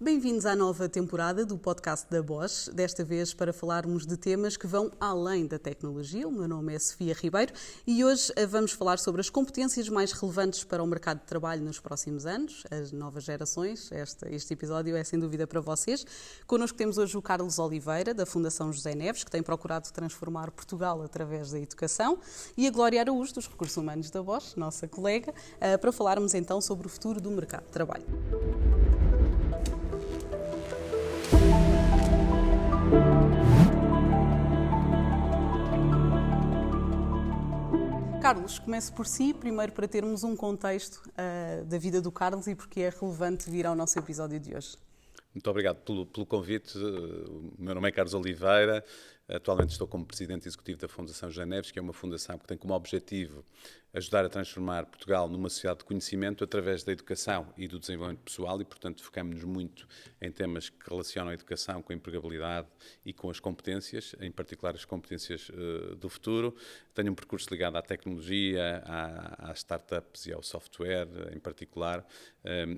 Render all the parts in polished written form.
Bem-vindos à nova temporada do podcast da Bosch, desta vez para falarmos de temas que vão além da tecnologia. O meu nome é Sofia Ribeiro e hoje vamos falar sobre as competências mais relevantes para o mercado de trabalho nos próximos anos, as novas gerações. Este episódio é sem dúvida para vocês. Connosco temos hoje o Carlos Oliveira, da Fundação José Neves, que tem procurado transformar Portugal através da educação, e a Glória Araújo, dos Recursos Humanos da Bosch, nossa colega, para falarmos então sobre o futuro do mercado de trabalho. Carlos, comece por si, primeiro para termos um contexto da vida do Carlos e porque é relevante vir ao nosso episódio de hoje. Muito obrigado pelo convite. O meu nome é Carlos Oliveira. Atualmente estou como Presidente Executivo da Fundação José Neves, que é uma fundação que tem como objetivo ajudar a transformar Portugal numa sociedade de conhecimento através da educação e do desenvolvimento pessoal e, portanto, focamos-nos muito em temas que relacionam a educação com a empregabilidade e com as competências, em particular as competências do futuro. Tenho um percurso ligado à tecnologia, às startups e ao software em particular,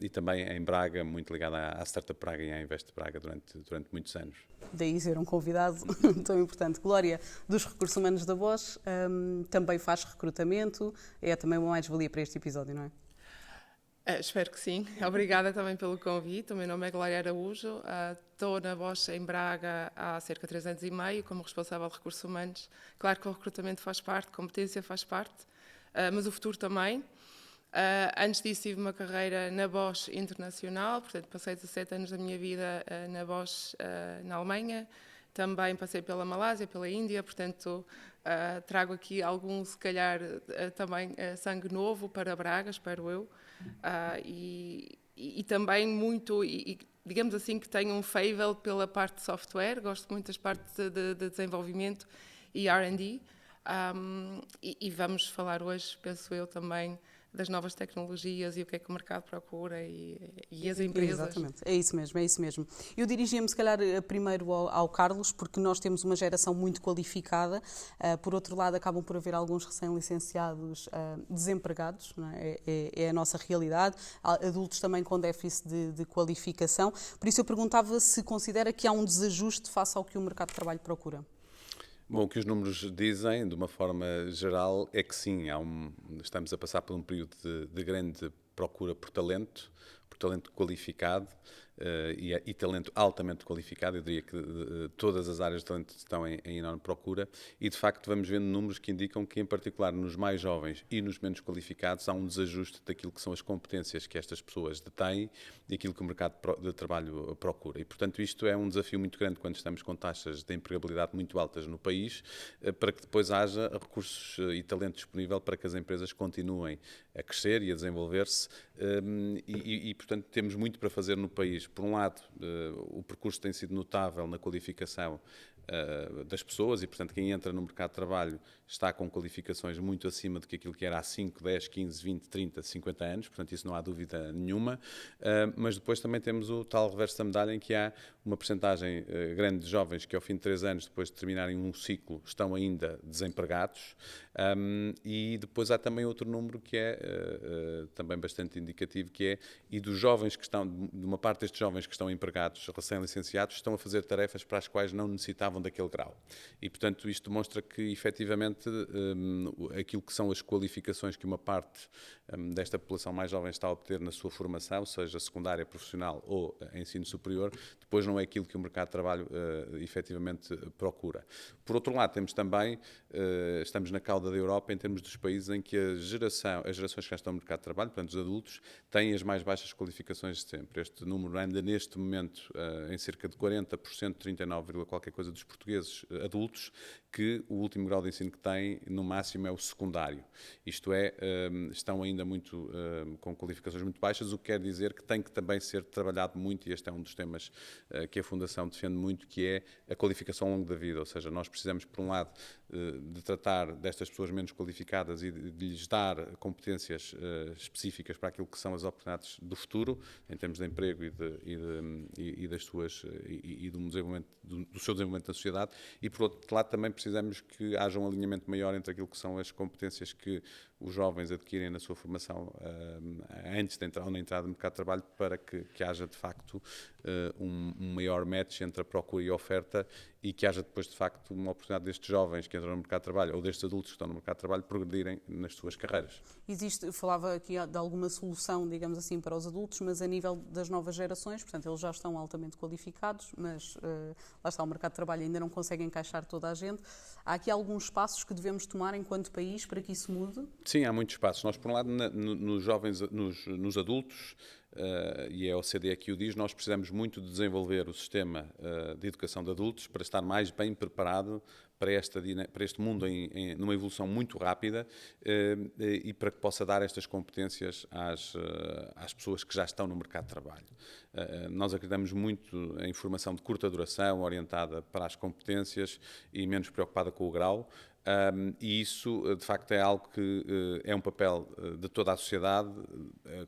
e também em Braga, muito ligado à Startup Braga e à Invest Braga durante muitos anos. Daí ser um convidado tão importante. Glória, dos Recursos Humanos da Bosch, também faz recrutamento, é também uma mais-valia para este episódio, não é? Espero que sim. Obrigada também pelo convite. O meu nome é Glória Araújo. Estou na Bosch em Braga há cerca de 3 anos e meio como responsável de recursos humanos. Claro que o recrutamento faz parte, competência faz parte, mas o futuro também. Antes disso tive uma carreira na Bosch internacional, portanto passei 17 anos da minha vida na Bosch na Alemanha. Também passei pela Malásia, pela Índia, portanto trago aqui algum, se calhar, também sangue novo para Braga, espero eu. E também muito, digamos assim, que tenho um faible pela parte de software, gosto muito das partes de desenvolvimento e R&D. E vamos falar hoje, penso eu, também das novas tecnologias e o que é que o mercado procura e as empresas. Exatamente, é isso mesmo. Eu dirigia-me, se calhar, primeiro ao Carlos, porque nós temos uma geração muito qualificada. Por outro lado, acabam por haver alguns recém-licenciados desempregados, não é? É a nossa realidade. Adultos também com déficit de qualificação. Por isso eu perguntava se considera que há um desajuste face ao que o mercado de trabalho procura. Bom, o que os números dizem, de uma forma geral, é que sim, estamos a passar por um período de grande procura por talento qualificado e talento altamente qualificado. Eu diria que todas as áreas de talento estão em enorme procura e, de facto, vamos vendo números que indicam que, em particular, nos mais jovens e nos menos qualificados, há um desajuste daquilo que são as competências que estas pessoas detêm e aquilo que o mercado de trabalho procura. E, portanto, isto é um desafio muito grande quando estamos com taxas de empregabilidade muito altas no país, para que depois haja recursos e talento disponível para que as empresas continuem a crescer e a desenvolver-se e, portanto, temos muito para fazer no país. Por um lado, o percurso tem sido notável na qualificação das pessoas e, portanto, quem entra no mercado de trabalho está com qualificações muito acima do que aquilo que era há 5, 10, 15, 20, 30, 50 anos, portanto, isso não há dúvida nenhuma, mas depois também temos o tal reverso da medalha em que há uma percentagem grande de jovens que ao fim de 3 anos, depois de terminarem um ciclo, estão ainda desempregados e depois há também outro número que é também bastante indicativo, que é, e dos jovens que estão, de uma parte destes jovens que estão empregados, recém-licenciados, estão a fazer tarefas para as quais não necessitavam daquele grau. E, portanto, isto demonstra que, efetivamente, aquilo que são as qualificações que uma parte desta população mais jovem está a obter na sua formação, seja secundária, profissional ou ensino superior, depois não é aquilo que o mercado de trabalho efetivamente procura. Por outro lado, temos também, estamos na cauda da Europa em termos dos países em que as gerações que já estão no mercado de trabalho, portanto, os adultos, têm as mais baixas qualificações de sempre. Este número anda neste momento em cerca de 40%, 39, qualquer coisa dos portugueses adultos, que o último grau de ensino que têm, no máximo, é o secundário. Isto é, estão ainda muito com qualificações muito baixas, o que quer dizer que tem que também ser trabalhado muito, e este é um dos temas que a Fundação defende muito, que é a qualificação ao longo da vida. Ou seja, nós precisamos, por um lado, de tratar destas pessoas menos qualificadas e de lhes dar competências específicas para aquilo que são as oportunidades do futuro, em termos de emprego e das suas, e do seu desenvolvimento na sociedade, e por outro lado também precisamos que haja um alinhamento maior entre aquilo que são as competências que os jovens adquirem na sua formação antes de entrar ou na entrada no mercado de trabalho, para que haja de facto um maior match entre a procura e a oferta, e que haja depois de facto uma oportunidade destes jovens que entram no mercado de trabalho, ou destes adultos que estão no mercado de trabalho, progredirem nas suas carreiras. Falava aqui de alguma solução, digamos assim, para os adultos, mas a nível das novas gerações, portanto, eles já estão altamente qualificados, mas lá está, o mercado de trabalho ainda não consegue encaixar toda a gente. Há aqui alguns passos que devemos tomar enquanto país para que isso mude? Sim, há muitos passos. Nós, por um lado, nos jovens, nos adultos, e a OCDE aqui o diz, nós precisamos muito de desenvolver o sistema de educação de adultos para estar mais bem preparado para este mundo numa evolução muito rápida, e para que possa dar estas competências às pessoas que já estão no mercado de trabalho. Nós acreditamos muito em formação de curta duração, orientada para as competências e menos preocupada com o grau. E isso, de facto, é algo que é um papel de toda a sociedade,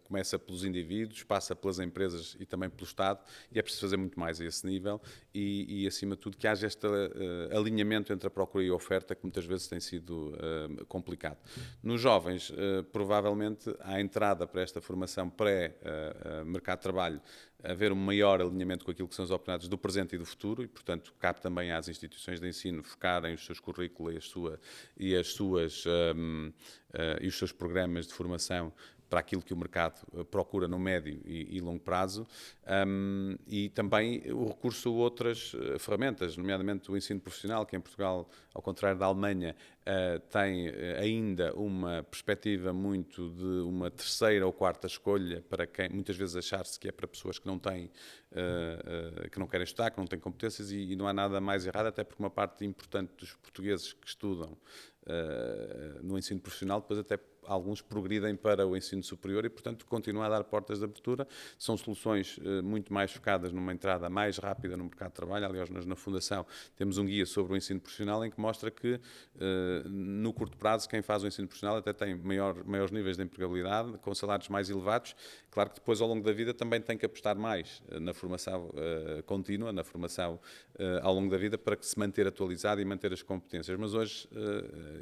começa pelos indivíduos, passa pelas empresas e também pelo Estado, e é preciso fazer muito mais a esse nível e acima de tudo, que haja este alinhamento entre a procura e a oferta, que muitas vezes tem sido complicado. Nos jovens, provavelmente, à entrada para esta formação pré-mercado de trabalho, haver um maior alinhamento com aquilo que são as oportunidades do presente e do futuro, e, portanto, cabe também às instituições de ensino focarem os seus currículos e os seus programas de formação para aquilo que o mercado procura no médio e longo prazo, e também o recurso a outras ferramentas, nomeadamente o ensino profissional, que em Portugal, ao contrário da Alemanha, tem ainda uma perspectiva muito de uma terceira ou quarta escolha, para quem muitas vezes achar-se que é para pessoas que não têm, que não querem estudar, que não têm competências, e não há nada mais errado, até porque uma parte importante dos portugueses que estudam no ensino profissional, depois até alguns progridem para o ensino superior e, portanto, continuam a dar portas de abertura. São soluções muito mais focadas numa entrada mais rápida no mercado de trabalho. Aliás, nós na Fundação temos um guia sobre o ensino profissional em que mostra que, no curto prazo, quem faz o ensino profissional até tem maiores níveis de empregabilidade, com salários mais elevados. Claro que depois, ao longo da vida, também tem que apostar mais na formação contínua, na formação ao longo da vida, para que se manter atualizado e manter as competências. Mas hoje,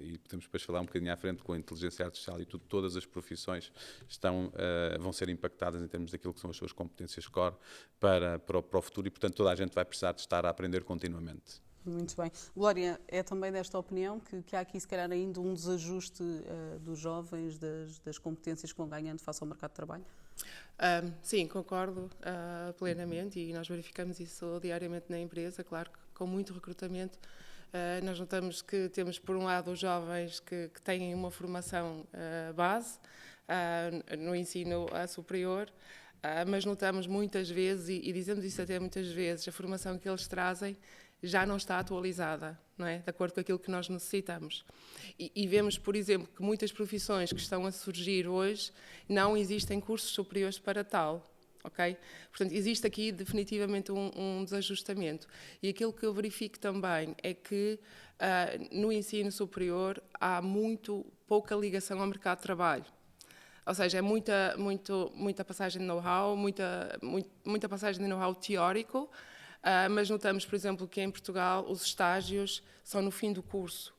e podemos depois falar um bocadinho à frente com a inteligência artificial e tudo, todas as profissões vão ser impactadas em termos daquilo que são as suas competências core para o futuro, e, portanto, toda a gente vai precisar de estar a aprender continuamente. Muito bem. Glória, é também desta opinião que há aqui, se calhar, ainda um desajuste dos jovens, das competências que vão ganhando face ao mercado de trabalho? Sim, concordo plenamente, e nós verificamos isso diariamente na empresa. Claro que com muito recrutamento nós notamos que temos, por um lado, os jovens que têm uma formação base no ensino superior, mas notamos muitas vezes, e dizemos isso até muitas vezes, a formação que eles trazem já não está atualizada, não é? De acordo com aquilo que nós necessitamos. E vemos, por exemplo, que muitas profissões que estão a surgir hoje não existem cursos superiores para tal. Okay? Portanto, existe aqui definitivamente um desajustamento. E aquilo que eu verifico também é que no ensino superior há muito pouca ligação ao mercado de trabalho. Ou seja, é muita passagem de know-how, muita passagem de know-how teórico, mas notamos, por exemplo, que em Portugal os estágios são no fim do curso,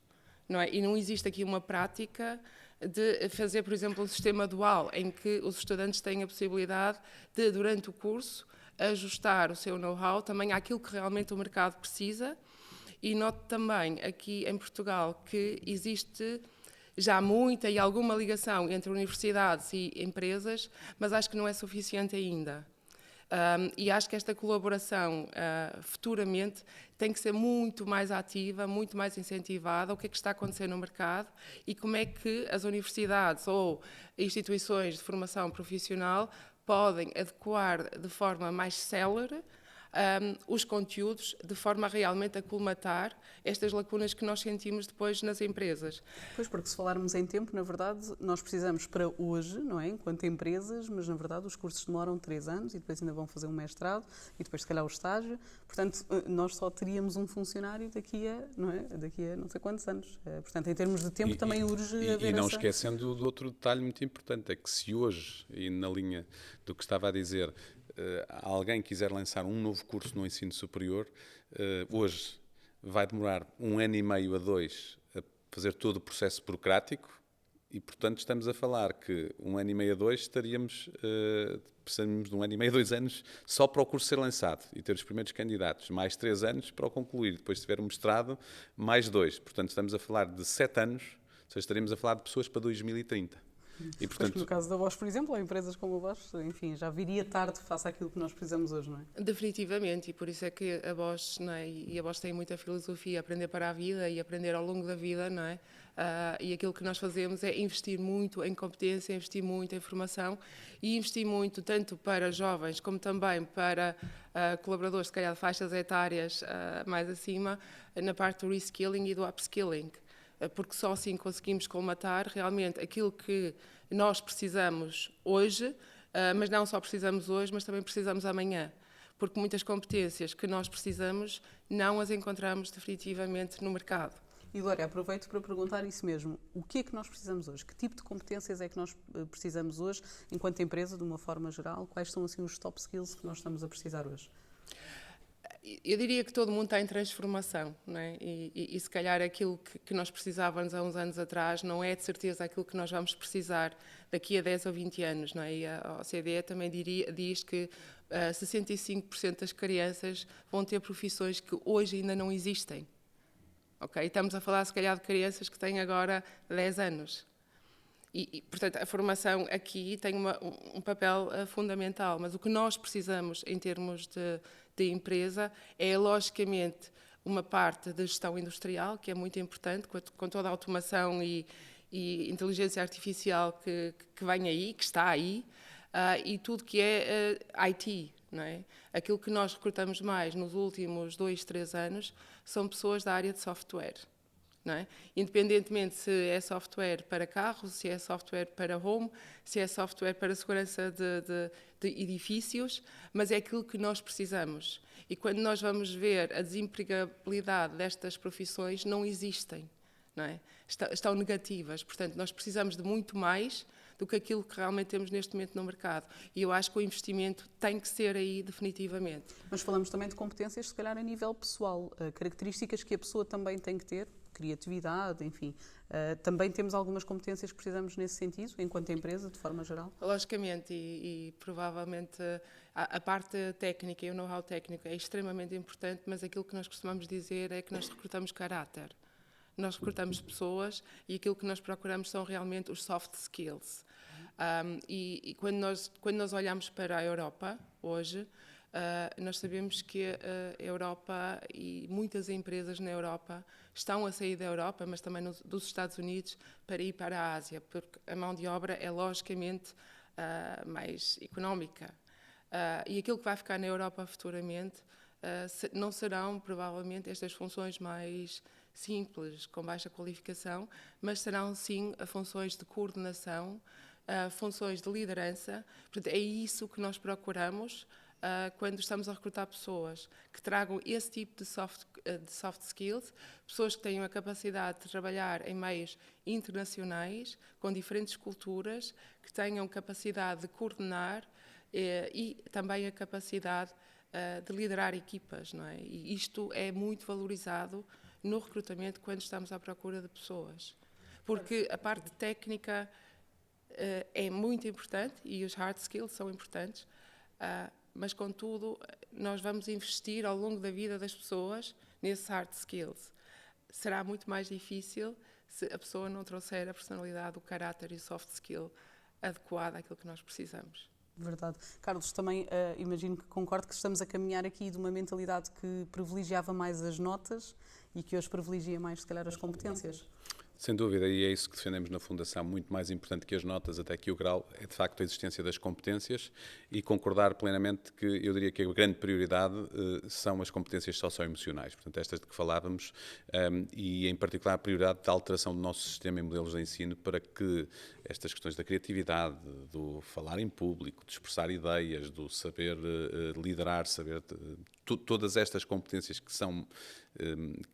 não é? E não existe aqui uma prática de fazer, por exemplo, um sistema dual, em que os estudantes têm a possibilidade de, durante o curso, ajustar o seu know-how também àquilo que realmente o mercado precisa. E noto também aqui em Portugal que existe já muita e alguma ligação entre universidades e empresas, mas acho que não é suficiente ainda. E acho que esta colaboração futuramente tem que ser muito mais ativa, muito mais incentivada. O que é que está a acontecer no mercado e como é que as universidades ou instituições de formação profissional podem adequar de forma mais célere os conteúdos, de forma a realmente acolmatar estas lacunas que nós sentimos depois nas empresas. Pois, porque se falarmos em tempo, na verdade, nós precisamos para hoje, não é? Enquanto empresas, mas na verdade os cursos demoram 3 anos e depois ainda vão fazer um mestrado e depois se calhar o estágio. Portanto, nós só teríamos um funcionário daqui a não sei quantos anos. Portanto, em termos de tempo também urge haver E não esquecendo do outro detalhe muito importante, é que se hoje, e na linha do que estava a dizer, alguém quiser lançar um novo curso no ensino superior, hoje vai demorar 1 ano e meio a 2 a fazer todo o processo burocrático, E, portanto, estamos a falar que 1 ano e meio a 2 precisamos de 1 ano e meio a 2 anos só para o curso ser lançado e ter os primeiros candidatos, mais 3 anos para o concluir. Depois, se tiver um mestrado, mais 2. Portanto, estamos a falar de 7 anos, ou seja, estaríamos a falar de pessoas para 2030. E, portanto, no caso da Bosch, por exemplo, ou empresas como a Bosch, enfim, já viria tarde face àquilo que nós precisamos hoje, não é? Definitivamente, e por isso é que a Bosch, não é? E a Bosch tem muita filosofia, aprender para a vida e aprender ao longo da vida, não é? E aquilo que nós fazemos é investir muito em competência, investir muito em formação e investir muito tanto para jovens como também para colaboradores, se calhar de faixas etárias mais acima, na parte do reskilling e do upskilling. Porque só assim conseguimos colmatar realmente aquilo que nós precisamos hoje, mas não só precisamos hoje, mas também precisamos amanhã. Porque muitas competências que nós precisamos não as encontramos definitivamente no mercado. E, Glória, aproveito para perguntar isso mesmo. O que é que nós precisamos hoje? Que tipo de competências é que nós precisamos hoje, enquanto empresa, de uma forma geral? Quais são, assim, os top skills que nós estamos a precisar hoje? Eu diria que todo mundo está em transformação, não é? E se calhar aquilo que nós precisávamos há uns anos atrás não é de certeza aquilo que nós vamos precisar daqui a 10 ou 20 anos, não é? E a OCDE também diz que 65% das crianças vão ter profissões que hoje ainda não existem. Okay? Estamos a falar, se calhar, de crianças que têm agora 10 anos. Portanto, a formação aqui tem um papel fundamental, mas o que nós precisamos em termos de empresa é, logicamente, uma parte de gestão industrial, que é muito importante, com toda a automação e inteligência artificial que vem aí, que está aí, e tudo que é IT. Não é? Aquilo que nós recrutamos mais nos últimos 2, 3 anos são pessoas da área de software. Não é? Independentemente se é software para carros, se é software para home, se é software para segurança de edifícios, mas é aquilo que nós precisamos. E quando nós vamos ver a desempregabilidade destas profissões, não existem, não é? Estão negativas. Portanto, nós precisamos de muito mais do que aquilo que realmente temos neste momento no mercado. E eu acho que o investimento tem que ser aí definitivamente. Mas falamos também de competências, se calhar, a nível pessoal, características que a pessoa também tem que ter, criatividade, enfim. Também temos algumas competências que precisamos nesse sentido, enquanto empresa, de forma geral? Logicamente, e provavelmente a parte técnica e o know-how técnico é extremamente importante, mas aquilo que nós costumamos dizer é que nós recrutamos caráter. Nós recrutamos pessoas e aquilo que nós procuramos são realmente os soft skills. E quando nós olhamos para a Europa hoje, nós sabemos que a Europa e muitas empresas na Europa estão a sair da Europa, mas também dos Estados Unidos, para ir para a Ásia, porque a mão de obra é logicamente mais económica. E aquilo que vai ficar na Europa futuramente não serão provavelmente estas funções mais simples, com baixa qualificação, mas serão sim funções de coordenação, funções de liderança. Portanto, é isso que nós procuramos quando estamos a recrutar pessoas que tragam esse tipo de soft skills, pessoas que tenham a capacidade de trabalhar em meios internacionais, com diferentes culturas, que tenham capacidade de coordenar e também a capacidade de liderar equipas, não é? E isto é muito valorizado no recrutamento quando estamos à procura de pessoas. Porque a parte técnica é muito importante e os hard skills são importantes, mas, contudo, nós vamos investir ao longo da vida das pessoas nesses hard skills. Será muito mais difícil se a pessoa não trouxer a personalidade, o caráter e o soft skill adequado àquilo que nós precisamos. Verdade. Carlos, também imagino que concordo que estamos a caminhar aqui de uma mentalidade que privilegiava mais as notas e que hoje privilegia mais, se calhar, as competências. Sem dúvida, e é isso que defendemos na Fundação, muito mais importante que as notas, até que o grau, é de facto a existência das competências e concordar plenamente que eu diria que a grande prioridade são as competências socioemocionais, portanto estas de que falávamos, e em particular a prioridade da alteração do nosso sistema e modelos de ensino para que estas questões da criatividade, do falar em público, de expressar ideias, do saber liderar, saber todas estas competências que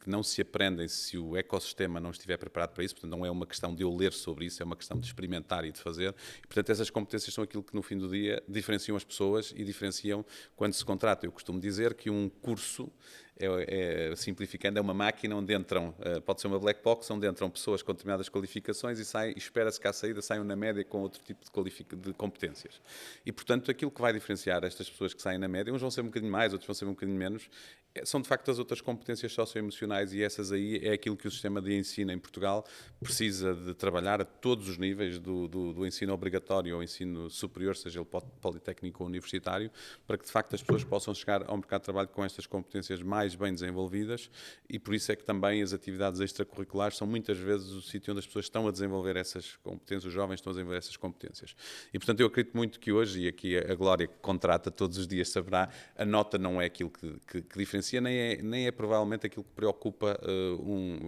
não se aprendem se o ecossistema não estiver preparado para isso, portanto não é uma questão de eu ler sobre isso, é uma questão de experimentar e de fazer, e, portanto essas competências são aquilo que no fim do dia diferenciam as pessoas e diferenciam quando se contrata. Eu costumo dizer que um curso simplificando, é uma máquina onde entram, pode ser uma black box, onde entram pessoas com determinadas qualificações e espera-se que à saída saiam na média com outro tipo de competências. E, portanto, aquilo que vai diferenciar estas pessoas que saem na média, uns vão ser um bocadinho mais, outros vão ser um bocadinho menos, são de facto as outras competências socioemocionais, e essas aí é aquilo que o sistema de ensino em Portugal precisa de trabalhar a todos os níveis, do ensino obrigatório ao ensino superior, seja ele politécnico ou universitário, para que de facto as pessoas possam chegar ao mercado de trabalho com estas competências mais bem desenvolvidas. E por isso é que também as atividades extracurriculares são muitas vezes o sítio onde as pessoas estão a desenvolver essas competências, os jovens estão a desenvolver essas competências. E portanto eu acredito muito que hoje, e aqui a Glória que contrata todos os dias saberá, a nota não é aquilo que diferencia, nem é provavelmente aquilo que preocupa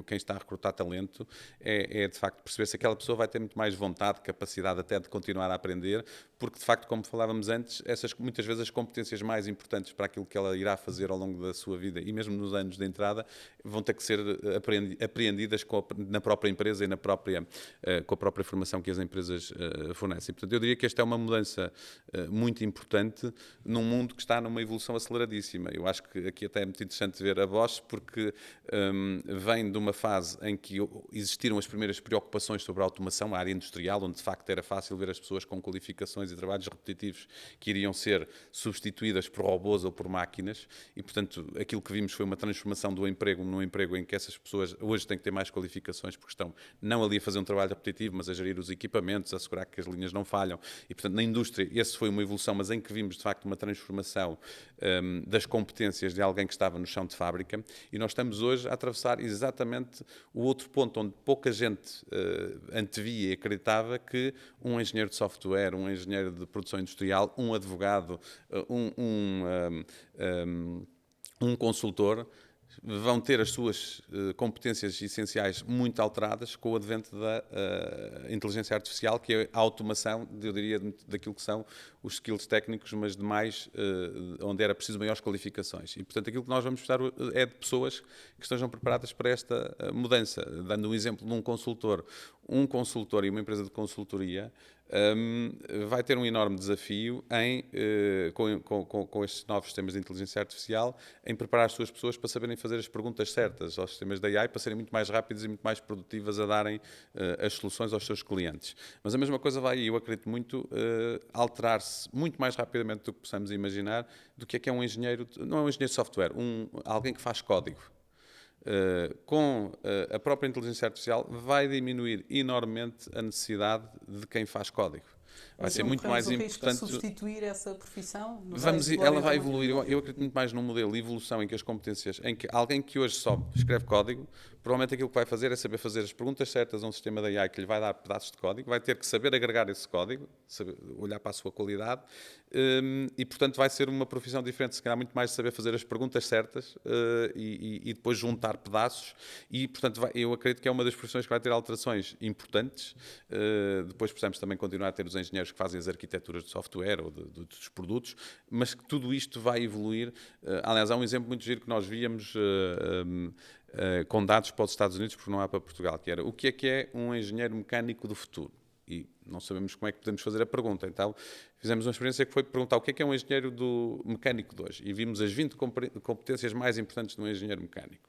quem está a recrutar talento, é de facto perceber se aquela pessoa vai ter muito mais vontade, capacidade até de continuar a aprender, porque de facto, como falávamos antes, muitas vezes as competências mais importantes para aquilo que ela irá fazer ao longo da sua vida e mesmo nos anos de entrada vão ter que ser apreendidas na própria empresa e com a própria formação que as empresas fornecem. Portanto, eu diria que esta é uma mudança muito importante num mundo que está numa evolução aceleradíssima. Eu acho que aqui até é muito interessante ver a Bosch, porque vem de uma fase em que existiram as primeiras preocupações sobre a automação, a área industrial, onde de facto era fácil ver as pessoas com qualificações e trabalhos repetitivos que iriam ser substituídas por robôs ou por máquinas, e portanto aquilo que vimos foi uma transformação do emprego num emprego em que essas pessoas hoje têm que ter mais qualificações, porque estão não ali a fazer um trabalho repetitivo, mas a gerir os equipamentos, a assegurar que as linhas não falham, e portanto na indústria essa foi uma evolução, mas em que vimos de facto uma transformação das competências de alguém que estava no chão de fábrica, e nós estamos hoje a atravessar exatamente o outro ponto onde pouca gente antevia e acreditava que um engenheiro de software, um engenheiro de produção industrial, um advogado, um consultor vão ter as suas competências essenciais muito alteradas com o advento da inteligência artificial, que é a automação, eu diria, daquilo que são os skills técnicos, mas demais, onde era preciso maiores qualificações. E, portanto, aquilo que nós vamos precisar é de pessoas que estejam preparadas para esta mudança. Dando um exemplo de um consultor e uma empresa de consultoria vai ter um enorme desafio com estes novos sistemas de inteligência artificial, em preparar as suas pessoas para saberem fazer as perguntas certas aos sistemas da AI, para serem muito mais rápidas e muito mais produtivas a darem as soluções aos seus clientes. Mas a mesma coisa vai, eu acredito muito, alterar-se muito mais rapidamente do que possamos imaginar, do que é um engenheiro, não é um engenheiro de software, alguém que faz código. Com a própria inteligência artificial vai diminuir enormemente a necessidade de quem faz código. Vai ser muito mais importante substituir essa profissão. Ela vai evoluir. Eu acredito muito mais num modelo de evolução em que as competências, em que alguém que hoje só escreve código, provavelmente aquilo que vai fazer é saber fazer as perguntas certas a um sistema da AI que lhe vai dar pedaços de código, vai ter que saber agregar esse código, saber olhar para a sua qualidade, e portanto vai ser uma profissão diferente, se calhar muito mais saber fazer as perguntas certas e depois juntar pedaços, e portanto eu acredito que é uma das profissões que vai ter alterações importantes. Depois precisamos também continuar a ter os engenheiros que fazem as arquiteturas de software ou dos produtos, mas que tudo isto vai evoluir. Aliás, há um exemplo muito giro que nós víamos com dados para os Estados Unidos, porque não há para Portugal, que era o que é um engenheiro mecânico do futuro? E não sabemos como é que podemos fazer a pergunta. Então, fizemos uma experiência que foi perguntar o que é um engenheiro mecânico de hoje? E vimos as 20 competências mais importantes de um engenheiro mecânico.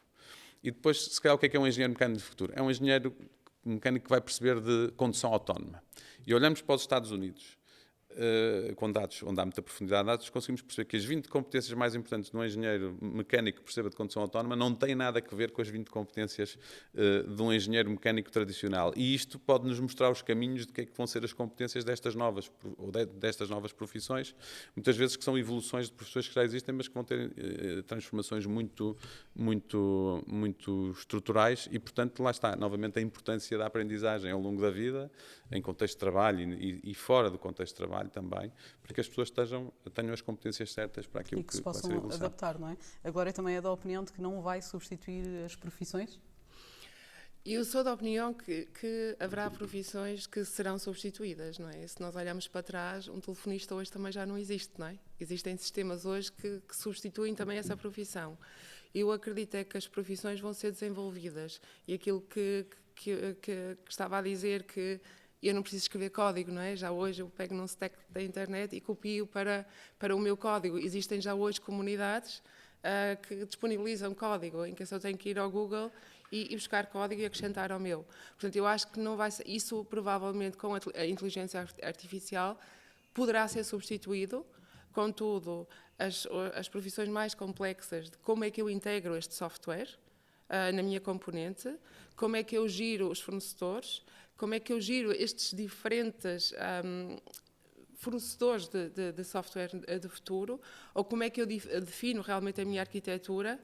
E depois, se calhar, o que é um engenheiro mecânico do futuro? É um engenheiro mecânico que vai perceber de condução autónoma. E olhamos para os Estados Unidos, com dados onde há muita profundidade de dados, conseguimos perceber que as 20 competências mais importantes de um engenheiro mecânico que perceba de condução autónoma não têm nada a ver com as 20 competências de um engenheiro mecânico tradicional. E isto pode nos mostrar os caminhos de que é que vão ser as competências destas novas profissões, muitas vezes que são evoluções de profissões que já existem, mas que vão ter transformações muito, muito, muito estruturais, e portanto lá está, novamente, a importância da aprendizagem ao longo da vida, em contexto de trabalho e fora do contexto de trabalho também, para que as pessoas tenham as competências certas para aquilo que se vai ser a possam evolução. adaptar, não é? A Glória também é da opinião de que não vai substituir as profissões? Eu sou da opinião que haverá profissões que serão substituídas, não é? Se nós olharmos para trás, um telefonista hoje também já não existe, não é? Existem sistemas hoje que substituem também essa profissão. Eu acredito é que as profissões vão ser desenvolvidas, e aquilo que estava a dizer, que eu não preciso escrever código, não é? Já hoje eu pego num stack da internet e copio para o meu código. Existem já hoje comunidades que disponibilizam código, em que eu só tenho que ir ao Google e buscar código e acrescentar ao meu. Portanto, eu acho que não vai ser, isso provavelmente com a inteligência artificial poderá ser substituído. Contudo, as profissões mais complexas de como é que eu integro este software na minha componente, como é que eu giro os fornecedores, como é que eu giro estes diferentes fornecedores de software de futuro, ou como é que eu defino realmente a minha arquitetura,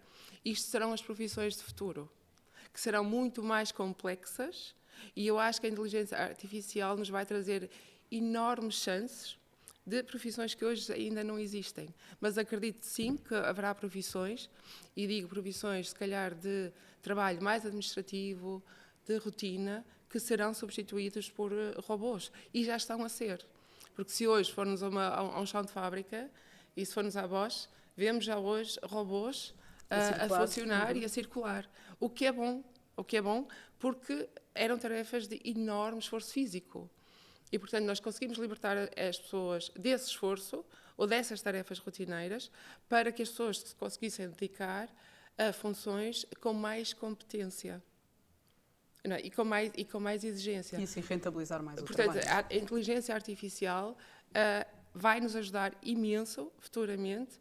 isto serão as profissões de futuro, que serão muito mais complexas, e eu acho que a inteligência artificial nos vai trazer enormes chances de profissões que hoje ainda não existem. Mas acredito sim que haverá profissões, e digo profissões se calhar de trabalho mais administrativo, de rotina, que serão substituídos por robôs. E já estão a ser. Porque se hoje formos a um chão de fábrica, e se formos à Bosch, vemos já hoje robôs a funcionar e a circular. O que é bom porque eram tarefas de enorme esforço físico. E, portanto, nós conseguimos libertar as pessoas desse esforço ou dessas tarefas rotineiras para que as pessoas se conseguissem dedicar a funções com mais competência, não é? e com mais exigência. E assim rentabilizar mais o Portanto, trabalho. a inteligência artificial vai nos ajudar imenso, futuramente,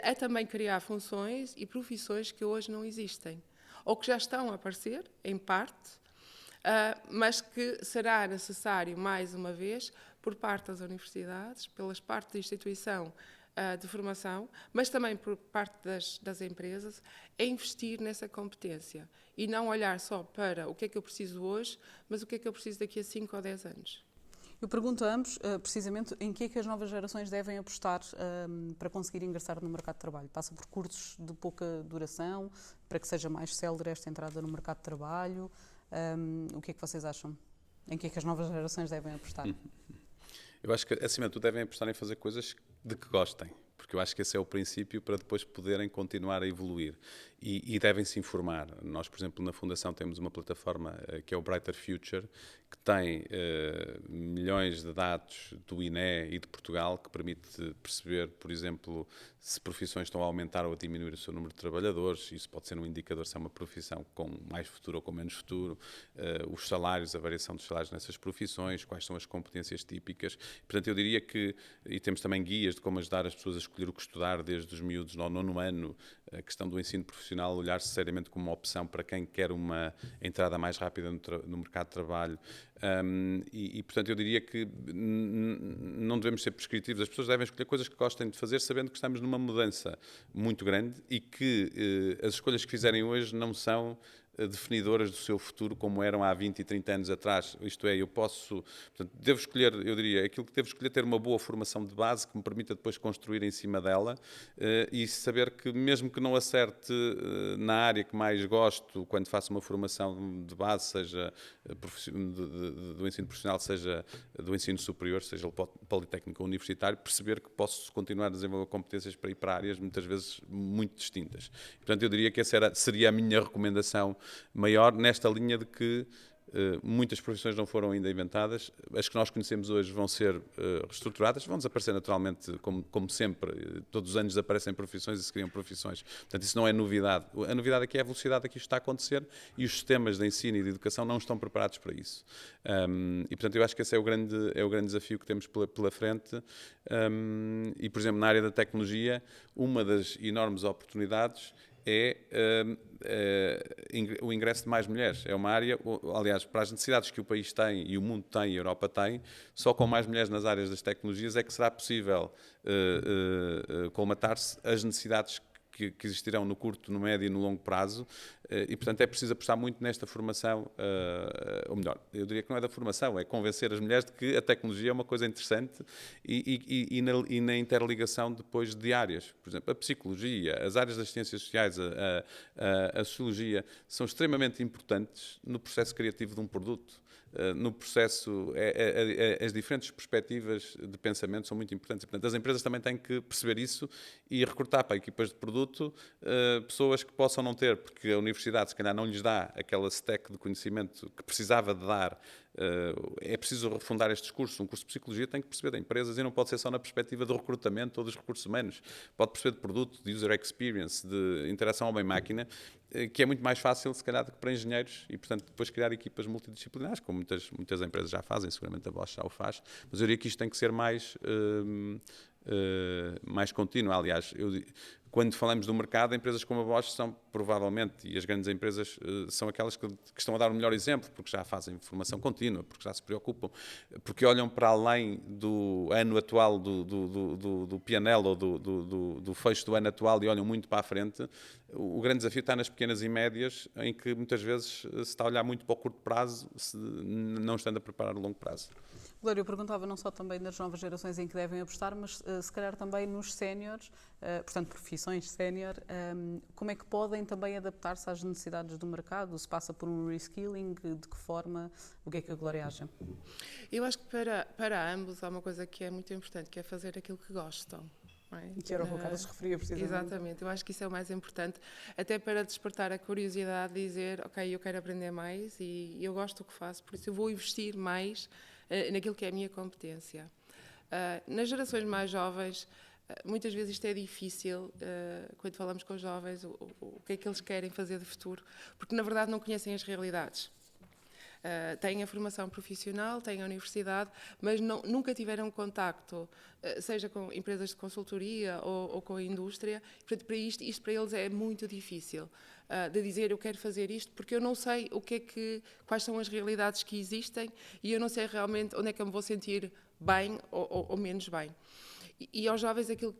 a também criar funções e profissões que hoje não existem, ou que já estão a aparecer, em parte, mas que será necessário, mais uma vez, por parte das universidades, pelas partes da instituição de formação, mas também por parte das empresas, a investir nessa competência e não olhar só para o que é que eu preciso hoje, mas o que é que eu preciso daqui a 5 ou 10 anos. Eu pergunto a ambos, precisamente, em que é que as novas gerações devem apostar para conseguir ingressar no mercado de trabalho? Passa por cursos de pouca duração, para que seja mais célere esta entrada no mercado de trabalho? O que é que vocês acham? Em que é que as novas gerações devem apostar? Eu acho que, acima de tudo, devem apostar em fazer coisas de que gostem, porque eu acho que esse é o princípio para depois poderem continuar a evoluir. E devem se informar. Nós, por exemplo, na Fundação temos uma plataforma que é o Brighter Future, que tem milhões de dados do INE e de Portugal, que permite perceber, por exemplo, se profissões estão a aumentar ou a diminuir o seu número de trabalhadores. Isso pode ser um indicador se é uma profissão com mais futuro ou com menos futuro, os salários, a variação dos salários nessas profissões, quais são as competências típicas. Portanto, eu diria que, e temos também guias de como ajudar as pessoas a escolher o que estudar desde os miúdos no 9º ano, a questão do ensino profissional, olhar seriamente como uma opção para quem quer uma entrada mais rápida no mercado de trabalho. Portanto, eu diria que não devemos ser prescritivos. As pessoas devem escolher coisas que gostem de fazer, sabendo que estamos numa mudança muito grande e que as escolhas que fizerem hoje não são definidoras do seu futuro como eram há 20 e 30 anos atrás. Isto é, eu posso... Portanto, devo escolher, eu diria, aquilo que devo escolher, ter uma boa formação de base que me permita depois construir em cima dela e saber que mesmo que não acerte na área que mais gosto, quando faço uma formação de base, seja do ensino profissional, seja do ensino superior, seja politécnico ou universitário, perceber que posso continuar a desenvolver competências para ir para áreas muitas vezes muito distintas. Portanto, eu diria que essa seria a minha recomendação maior, nesta linha de que muitas profissões não foram ainda inventadas, as que nós conhecemos hoje vão ser reestruturadas, vão desaparecer naturalmente, como sempre, todos os anos desaparecem profissões e se criam profissões, portanto isso não é novidade. A novidade aqui é a velocidade a que isto está a acontecer e os sistemas de ensino e de educação não estão preparados para isso. E portanto eu acho que esse é o grande desafio que temos pela frente e, por exemplo, na área da tecnologia, uma das enormes oportunidades é o ingresso de mais mulheres. É uma área, aliás, para as necessidades que o país tem e o mundo tem e a Europa tem, só com mais mulheres nas áreas das tecnologias é que será possível colmatar-se as necessidades que existirão no curto, no médio e no longo prazo e, portanto, é preciso apostar muito nesta formação, ou melhor, eu diria que não é da formação, é convencer as mulheres de que a tecnologia é uma coisa interessante e na interligação depois de áreas. Por exemplo, a psicologia, as áreas das ciências sociais, a sociologia, são extremamente importantes no processo criativo de um produto. No processo, as diferentes perspectivas de pensamento são muito importantes. Portanto, as empresas também têm que perceber isso e recrutar para equipas de produto pessoas que possam não ter, porque a universidade se calhar não lhes dá aquela stack de conhecimento que precisava de dar É preciso refundar estes cursos. Um curso de psicologia tem que perceber de empresas e não pode ser só na perspectiva do recrutamento ou dos recursos humanos. Pode perceber de produto, de user experience, de interação homem-máquina, que é muito mais fácil, se calhar, do que para engenheiros e, portanto, depois criar equipas multidisciplinares, como muitas empresas já fazem, seguramente a Bosch já o faz, mas eu diria que isto tem que ser mais contínuo. Aliás, quando falamos do mercado, empresas como a Bosch são provavelmente, e as grandes empresas são aquelas que estão a dar o melhor exemplo, porque já fazem formação contínua, porque já se preocupam, porque olham para além do ano atual, do P&L ou do fecho do ano atual e olham muito para a frente. O grande desafio está nas pequenas e médias, em que muitas vezes se está a olhar muito para o curto prazo, não estando a preparar o longo prazo. Glória, eu perguntava não só também nas novas gerações em que devem apostar, mas se calhar também nos séniores, portanto profissões sénior, como é que podem também adaptar-se às necessidades do mercado? Se passa por um reskilling, de que forma? O que é que a Glória acha? Eu acho que para ambos há uma coisa que é muito importante, que é fazer aquilo que gostam. E que era o que o Carlos se referia, precisamente. Exatamente, eu acho que isso é o mais importante, até para despertar a curiosidade, dizer, ok, eu quero aprender mais e eu gosto do que faço, por isso eu vou investir mais naquilo que é a minha competência. Nas gerações mais jovens, muitas vezes isto é difícil, quando falamos com os jovens, o que é que eles querem fazer de futuro, porque na verdade não conhecem as realidades. Têm a formação profissional, têm a universidade, mas nunca tiveram contacto, seja com empresas de consultoria ou com a indústria. Portanto, para isto para eles é muito difícil de dizer eu quero fazer isto, porque eu não sei quais são as realidades que existem e eu não sei realmente onde é que eu me vou sentir bem ou menos bem. E aos jovens aquilo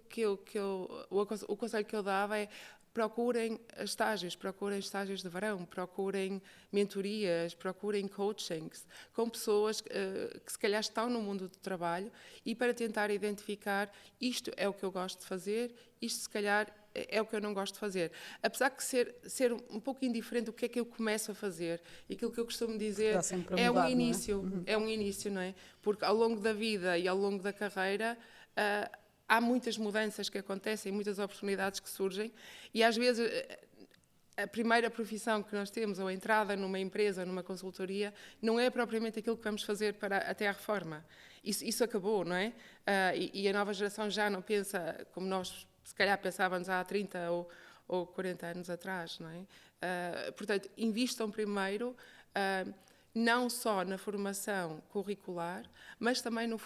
o conselho que eu dava é: procurem estágios de verão, procurem mentorias, procurem coachings com pessoas que se calhar estão no mundo do trabalho e para tentar identificar isto é o que eu gosto de fazer, isto se calhar é o que eu não gosto de fazer. Apesar de ser um pouco indiferente o que é que eu começo a fazer, e aquilo que eu costumo dizer é um início, é um início, não é? Porque ao longo da vida e ao longo da carreira há muitas mudanças que acontecem, muitas oportunidades que surgem e às vezes a primeira profissão que nós temos, ou a entrada numa empresa, numa consultoria, não é propriamente aquilo que vamos fazer até à reforma. Isso acabou, não é? E a nova geração já não pensa como nós, se calhar, pensávamos há 30 ou 40 anos atrás, não é? Portanto, invistam primeiro não só na formação curricular, mas também no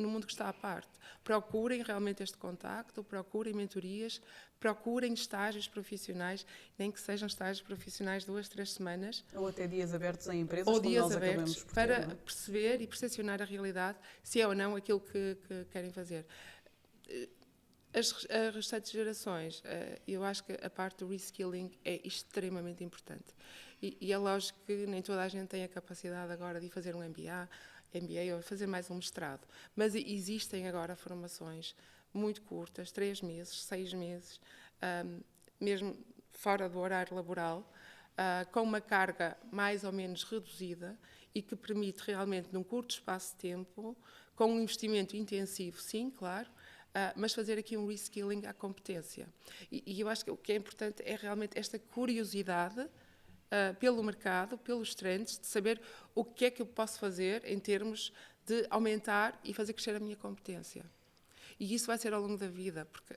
mundo que está à parte. Procurem realmente este contacto, procurem mentorias, procurem estágios profissionais, nem que sejam estágios profissionais 2, 3 semanas. Ou até dias abertos em empresas, ou como dias nós abertos, por para ter, não é? perceber e percepcionar a realidade, se é ou não aquilo que querem fazer. As restantes gerações, eu acho que a parte do reskilling é extremamente importante. E é lógico que nem toda a gente tem a capacidade agora de fazer um MBA ou fazer mais um mestrado. Mas existem agora formações muito curtas, 3 meses, 6 meses, mesmo fora do horário laboral, com uma carga mais ou menos reduzida e que permite realmente, num curto espaço de tempo, com um investimento intensivo, sim, claro, mas fazer aqui um reskilling à competência. E eu acho que o que é importante é realmente esta curiosidade pelo mercado, pelos trends, de saber o que é que eu posso fazer em termos de aumentar e fazer crescer a minha competência. E isso vai ser ao longo da vida, porque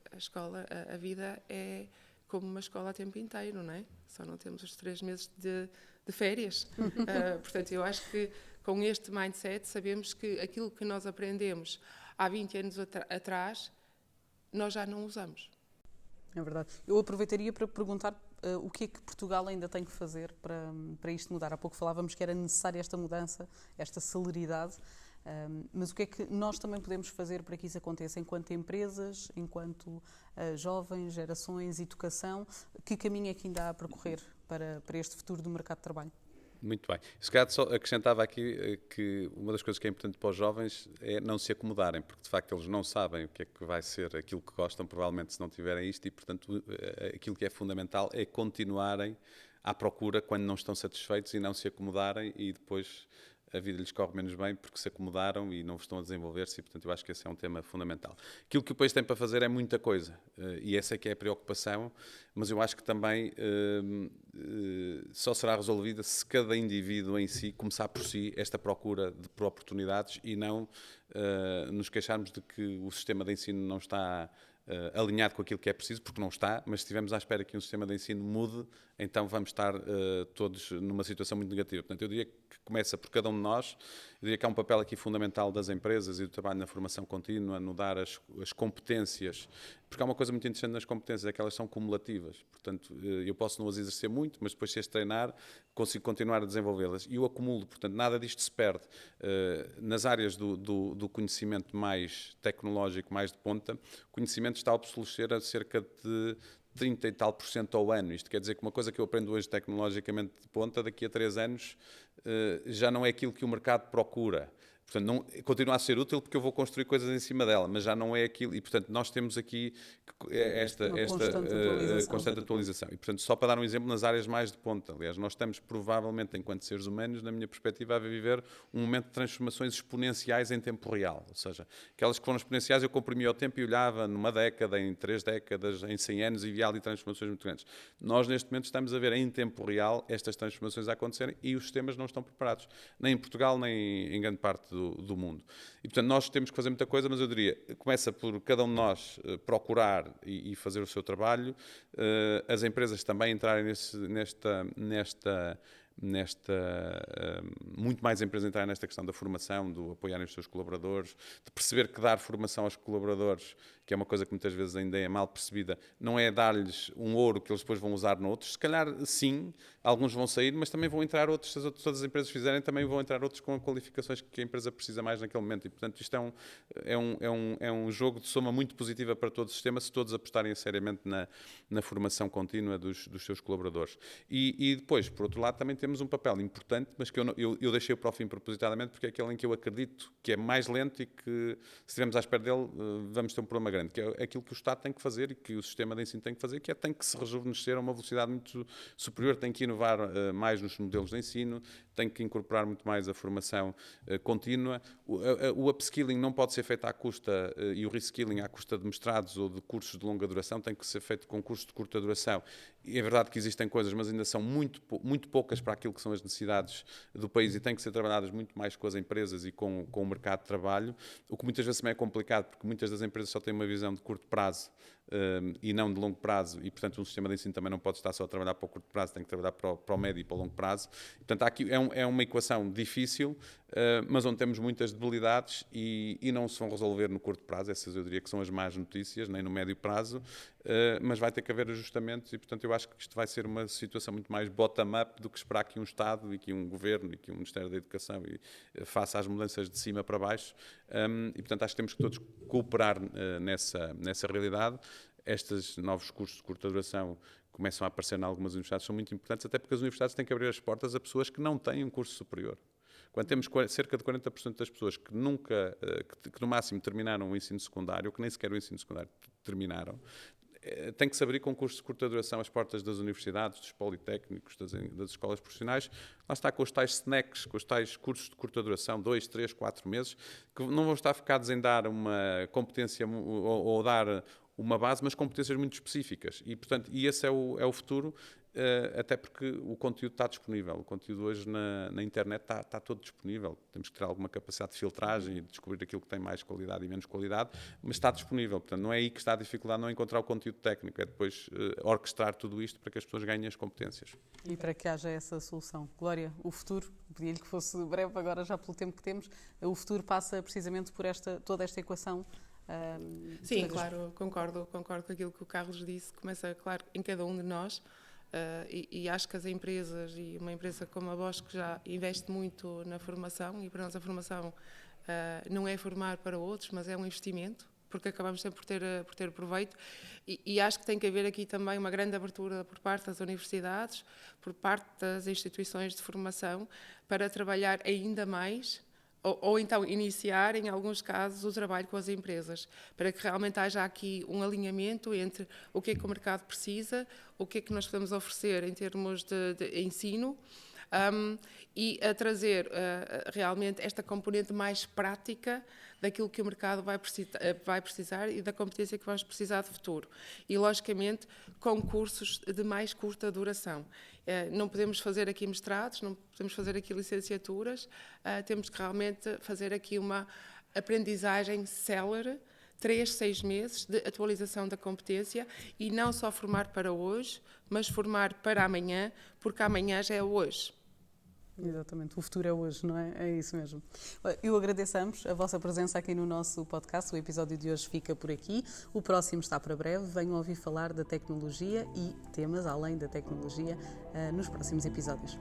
a vida é como uma escola a tempo inteiro, não é? Só não temos os 3 meses de férias. Portanto, eu acho que com este mindset sabemos que aquilo que nós aprendemos há 20 anos atrás, nós já não usamos. É verdade. Eu aproveitaria para perguntar o que é que Portugal ainda tem que fazer para isto mudar. Há pouco falávamos que era necessária esta mudança, esta celeridade, mas o que é que nós também podemos fazer para que isso aconteça enquanto empresas, enquanto jovens, gerações, educação? Que caminho é que ainda há a percorrer para este futuro do mercado de trabalho? Muito bem. Se calhar só acrescentava aqui que uma das coisas que é importante para os jovens é não se acomodarem, porque de facto eles não sabem o que é que vai ser aquilo que gostam, provavelmente, se não tiverem isto, e portanto aquilo que é fundamental é continuarem à procura quando não estão satisfeitos e não se acomodarem e depois a vida lhes corre menos bem porque se acomodaram e não estão a desenvolver-se e, portanto, eu acho que esse é um tema fundamental. Aquilo que o país tem para fazer é muita coisa e essa é que é a preocupação, mas eu acho que também só será resolvida se cada indivíduo em si começar por si esta procura por oportunidades e não nos queixarmos de que o sistema de ensino não está alinhado com aquilo que é preciso, porque não está, mas se estivermos à espera que um sistema de ensino mude, então vamos estar todos numa situação muito negativa. Portanto, eu diria que começa por cada um de nós, eu diria que há um papel aqui fundamental das empresas e do trabalho na formação contínua, no dar as competências, porque há uma coisa muito interessante nas competências, é que elas são cumulativas. Portanto, eu posso não as exercer muito, mas depois se as treinar, consigo continuar a desenvolvê-las. E eu acumulo, portanto, nada disto se perde. Nas áreas do conhecimento mais tecnológico, mais de ponta, o conhecimento está a obsolescer a cerca de 30 e tal % ao ano. Isto quer dizer que uma coisa que eu aprendo hoje tecnologicamente de ponta, daqui a 3 anos, já não é aquilo que o mercado procura. Portanto, não, continua a ser útil porque eu vou construir coisas em cima dela, mas já não é aquilo. E, portanto, nós temos aqui esta constante atualização. E, portanto, só para dar um exemplo, nas áreas mais de ponta, aliás, nós estamos provavelmente, enquanto seres humanos, na minha perspectiva, a viver um momento de transformações exponenciais em tempo real. Ou seja, aquelas que foram exponenciais eu comprimia o tempo e olhava numa década, em 3 décadas, em 100 anos e via ali transformações muito grandes. Nós, neste momento, estamos a ver em tempo real estas transformações a acontecerem e os sistemas não estão preparados, nem em Portugal, nem em grande parte do mundo. E, portanto, nós temos que fazer muita coisa, mas eu diria, começa por cada um de nós procurar e fazer o seu trabalho, as empresas também entrarem muito mais empresas entrarem nesta questão da formação, do apoiarem os seus colaboradores, de perceber que dar formação aos colaboradores, que é uma coisa que muitas vezes ainda é mal percebida, não é dar-lhes um ouro que eles depois vão usar noutros. Se calhar, sim, alguns vão sair, mas também vão entrar outros, se todas as empresas fizerem, também vão entrar outros com qualificações que a empresa precisa mais naquele momento. E, portanto, isto é um jogo de soma muito positiva para todo o sistema, se todos apostarem seriamente na formação contínua dos seus colaboradores. E depois, por outro lado, também temos um papel importante, mas que eu deixei para o fim propositadamente, porque é aquele em que eu acredito que é mais lento e que, se estivermos à espera dele, vamos ter um problema grande, que é aquilo que o Estado tem que fazer e que o sistema de ensino tem que fazer, que é tem que se rejuvenescer a uma velocidade muito superior, tem que inovar mais nos modelos de ensino, tem que incorporar muito mais a formação contínua. O upskilling não pode ser feito à custa, e o reskilling à custa de mestrados ou de cursos de longa duração, tem que ser feito com cursos de curta duração. E é verdade que existem coisas, mas ainda são muito poucas para aquilo que são as necessidades do país e têm que ser trabalhadas muito mais com as empresas e com o mercado de trabalho, o que muitas vezes também é complicado, porque muitas das empresas só têm uma visão de curto prazo e não de longo prazo, e portanto um sistema de ensino também não pode estar só a trabalhar para o curto prazo, tem que trabalhar para o médio e para o longo prazo. E, portanto, aqui é uma equação difícil, mas onde temos muitas debilidades e não se vão resolver no curto prazo, essas eu diria que são as más notícias, nem no médio prazo, mas vai ter que haver ajustamentos e, portanto, eu acho que isto vai ser uma situação muito mais bottom-up do que esperar que um Estado e que um Governo e que um Ministério da Educação faça as mudanças de cima para baixo. E, portanto, acho que temos que todos cooperar nessa realidade. Estes novos cursos de curta duração começam a aparecer em algumas universidades, são muito importantes, até porque as universidades têm que abrir as portas a pessoas que não têm um curso superior. Quando temos cerca de 40% das pessoas que nunca, que no máximo terminaram o ensino secundário, ou que nem sequer o ensino secundário terminaram, tem que se abrir com cursos de curta duração às portas das universidades, dos politécnicos, das escolas profissionais. Lá está com os tais snacks, com os tais cursos de curta duração, 2, 3, 4 meses, que não vão estar focados em dar uma competência ou dar uma base, mas competências muito específicas. E, portanto, esse é o futuro, até porque o conteúdo está disponível. O conteúdo hoje na internet está todo disponível. Temos que ter alguma capacidade de filtragem e de descobrir aquilo que tem mais qualidade e menos qualidade, mas está disponível. Portanto, não é aí que está a dificuldade, não é encontrar o conteúdo técnico, é depois orquestrar tudo isto para que as pessoas ganhem as competências. E para que haja essa solução. Glória, o futuro, pedi-lhe que fosse breve agora já pelo tempo que temos, o futuro passa precisamente por toda esta equação. Sim, claro, concordo com aquilo que o Carlos disse, começa, claro, em cada um de nós, e acho que as empresas, e uma empresa como a Bosch que já investe muito na formação, e para nós a formação não é formar para outros, mas é um investimento, porque acabamos sempre por ter proveito, e acho que tem que haver aqui também uma grande abertura por parte das universidades, por parte das instituições de formação, para trabalhar ainda mais, ou então iniciar, em alguns casos, o trabalho com as empresas, para que realmente haja aqui um alinhamento entre o que é que o mercado precisa, o que é que nós podemos oferecer em termos de ensino, e a trazer realmente esta componente mais prática daquilo que o mercado vai precisar e da competência que vamos precisar de futuro. E, logicamente, com cursos de mais curta duração. Não podemos fazer aqui mestrados, não podemos fazer aqui licenciaturas, temos que realmente fazer aqui uma aprendizagem célere, 3, 6 meses de atualização da competência e não só formar para hoje, mas formar para amanhã, porque amanhã já é hoje. Exatamente, o futuro é hoje, não é? É isso mesmo. Eu agradeço a vossa presença aqui no nosso podcast. O episódio de hoje fica por aqui. O próximo está para breve. Venham ouvir falar da tecnologia e temas além da tecnologia nos próximos episódios.